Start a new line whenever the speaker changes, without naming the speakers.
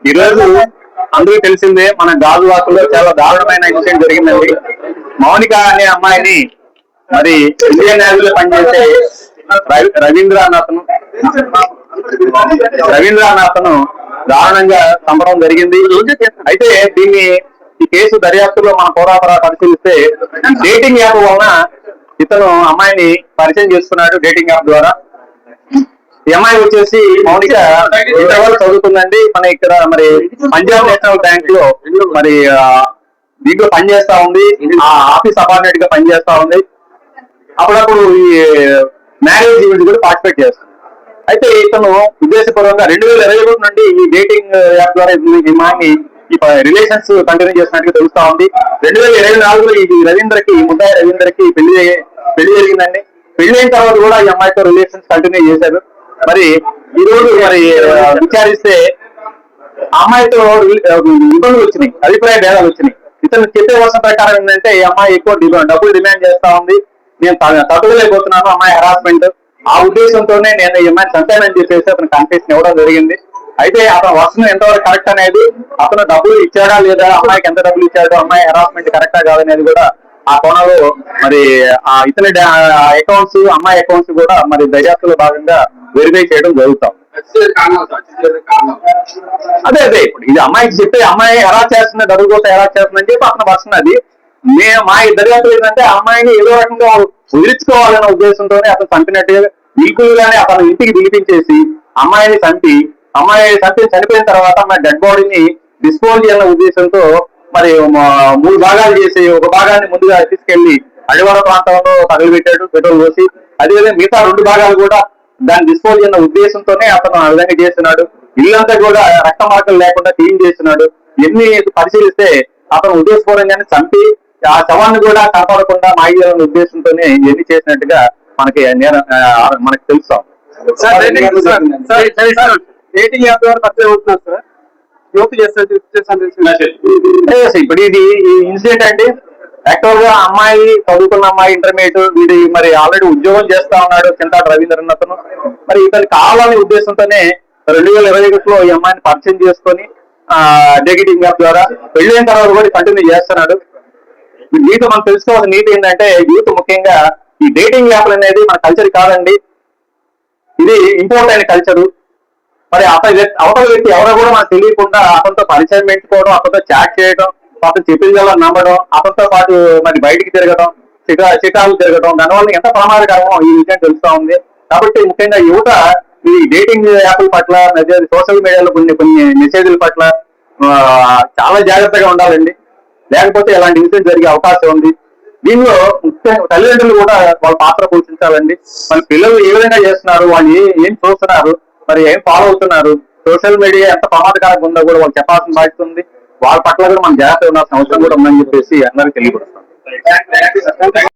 ఈ రోజు అందరూ తెలిసిందే, మన గాజువాకలో చాలా దారుణమైన ఇన్సిడెంట్ జరిగిందండి. మౌనిక అనే అమ్మాయిని మరి ఇండియన్ నేవీలో పనిచేసే రవీంద్ర అతను దారుణంగా చంపడం జరిగింది. అయితే ఈ కేసు దర్యాప్తులో మన పోరాపరా పరిశీలిస్తే డేటింగ్ యాప్ వలన ఇతను అమ్మాయిని పరిచయం చేస్తున్నాడు. డేటింగ్ యాప్ ద్వారా ఈ అమ్మాయి వచ్చేసి మౌనిక ఇంటర్ వరకు చదువుతుందండి. మన ఇక్కడ మరి పంజాబ్ నేషనల్ బ్యాంక్ లో మరి దీంట్లో పనిచేస్తా ఉంది. ఆ ఆఫీస్ అపార్ట్మెంట్ గా పనిచేస్తా ఉంది. అప్పుడప్పుడు ఈ మ్యారేజ్ ఈవెంట్ కూడా పార్టిసిపేట్ చేస్తుంది. అయితే ఇతను ఉద్దేశపూర్వకంగా 2021 నుండి ఈ డేటింగ్ యాప్ ద్వారా ఈ రిలేషన్స్ కంటిన్యూ చేసినట్టుగా తెలుస్తా ఉంది. 2024లో ఈ ముద్దాయి రవీంద్రకి పెళ్లి జరిగిందండి. పెళ్లి అయిన తర్వాత కూడా ఈ అమ్మాయితో రిలేషన్స్ కంటిన్యూ చేశారు. మరి ఈ రోజు మరి విచారిస్తే అమ్మాయితో ఇబ్బందులు వచ్చినాయి, అభిప్రాయ భేదాలు వచ్చినాయి. ఇతను చెప్పే వర్షం ప్రకారం ఏంటంటే ఈ అమ్మాయి ఎక్కువ డబ్బులు డిమాండ్ చేస్తా ఉంది. నేను తట్టుకోలేకపోతున్నాను, అమ్మాయి హెరాస్మెంట్. ఆ ఉద్దేశంతోనే నేను ఈ అమ్మాయిని చంపానని చెప్పేసి అతను కన్ఫెషన్ ఇవ్వడం జరిగింది. అయితే అతను వర్షం ఎంతవరకు కరెక్ట్ అనేది, అతను డబ్బులు ఇచ్చాడా లేదా, అమ్మాయికి ఎంత డబ్బులు ఇచ్చాడో, అమ్మాయి హెరాస్మెంట్ కరెక్టా కాదనేది కూడా ఆ కోణంలో మరి ఇతని అకౌంట్స్, అమ్మాయి అకౌంట్స్ కూడా మరి దర్యాప్తులో భాగంగా వెరిఫై చేయడం జరుగుతాం. అదే ఇప్పుడు ఇది అమ్మాయికి చెప్పి అమ్మాయి ఎలా చేస్తుంది, డబ్బుల కోసం ఎలా చేస్తుందని చెప్పి అతను వర్షన్ అది. మా దర్యాప్తు ఏంటంటే అమ్మాయిని ఏదో రకంగా వదిలించుకోవాలనే ఉద్దేశంతోనే అతను చంపినట్టుగా వీకులుగానే అతను ఇంటికి దిగిపించేసి అమ్మాయిని చనిపోయిన తర్వాత అమ్మాయి డెడ్ బాడీని డిస్పోజ్ చేయాలనే ఉద్దేశంతో మరి 3 భాగాలు చేసి ఒక భాగాన్ని ముందుగా తీసుకెళ్లి అడివార ప్రాంతంలో తగలబెట్టాడు పెట్రోల్ పోసి. అదేవిధంగా మిగతా 2 భాగాలు కూడా దాన్ని డిస్పోజ్ చేయాలన్న ఉద్దేశంతోనే అతను ఆ విధంగా చేస్తున్నాడు. ఇల్లంతా కూడా రక్త మార్కలు లేకుండా క్లీన్ చేస్తున్నాడు. ఎన్ని పరిశీలిస్తే అతను ఉద్దేశపూర్వకంగానే చంపి ఆ శవాన్ని కూడా కాపాడకుండా మాయాలన్న ఉద్దేశంతోనే ఎన్ని చేసినట్టుగా మనకి తెలుస్తాం.
డేటింగ్ యాప్ ద్వారా పరిచయం అవుతున్నారు సార్,
ఇప్పుడు ఇది ఇన్సిడెంట్ అండి. యాక్చువల్ గా అమ్మాయి చదువుకున్న అమ్మాయి ఇంటర్మీడియట్, వీడి మరి ఆల్రెడీ ఉద్యోగం చేస్తా ఉన్నాడు చింతాడు రవీంద్రన్ అతను. మరి ఇతను కావాలనే ఉద్దేశంతోనే 2021లో ఈ అమ్మాయిని పరిచయం చేసుకొని డేటింగ్ యాప్ ద్వారా పెళ్ళైన తర్వాత కూడా కంటిన్యూ చేస్తున్నాడు. దీంతో మనం తెలుసుకోవాల్సిన నీతి ఏంటంటే, యూత్ ముఖ్యంగా ఈ డేటింగ్ యాప్లు అనేది మన కల్చర్ కాదండి, ఇది ఇంపోర్ట్ అయిన కల్చరు. మరి అవతల వ్యక్తి ఎవరో కూడా మనకు తెలియకుండా అతనితో పరిచయం పెంచుకోవడం, అతనితో చాట్ చేయడం, అతను చెప్పిందల్లా నమ్మడం, అతనితో పాటు మరి బయటికి తిరగడం, చిటాలు తిరగడం, దానివల్ల ఎంత ప్రమాదకరమో ఈ విషయం తెలుస్తా ఉంది. కాబట్టి ముఖ్యంగా యువత ఈ డేటింగ్ యాప్ల పట్ల, సోషల్ మీడియాలో కొన్ని మెసేజ్ల పట్ల చాలా జాగ్రత్తగా ఉండాలండి. లేకపోతే ఇలాంటి ఇన్సిడెంట్ జరిగే అవకాశం ఉంది. దీనిలో ముఖ్యంగా తల్లిదండ్రులు కూడా వాళ్ళ పాత్ర పోషించాలండి. మన పిల్లలు ఏ విధంగా చేస్తున్నారు, వాళ్ళు ఏం చూస్తున్నారు, మరి ఏం ఫాలో అవుతున్నారు, సోషల్ మీడియా ఎంత ప్రమాదకరంగా ఉందో కూడా వాళ్ళు చెప్పాల్సిన బాధ్యత ఉంది. వాళ్ళ పట్ల కూడా మనం జాగ్రత్తగా ఉండాల్సిన అవసరం కూడా ఉందని చెప్పేసి అందరికీ తెలియపరుస్తాం.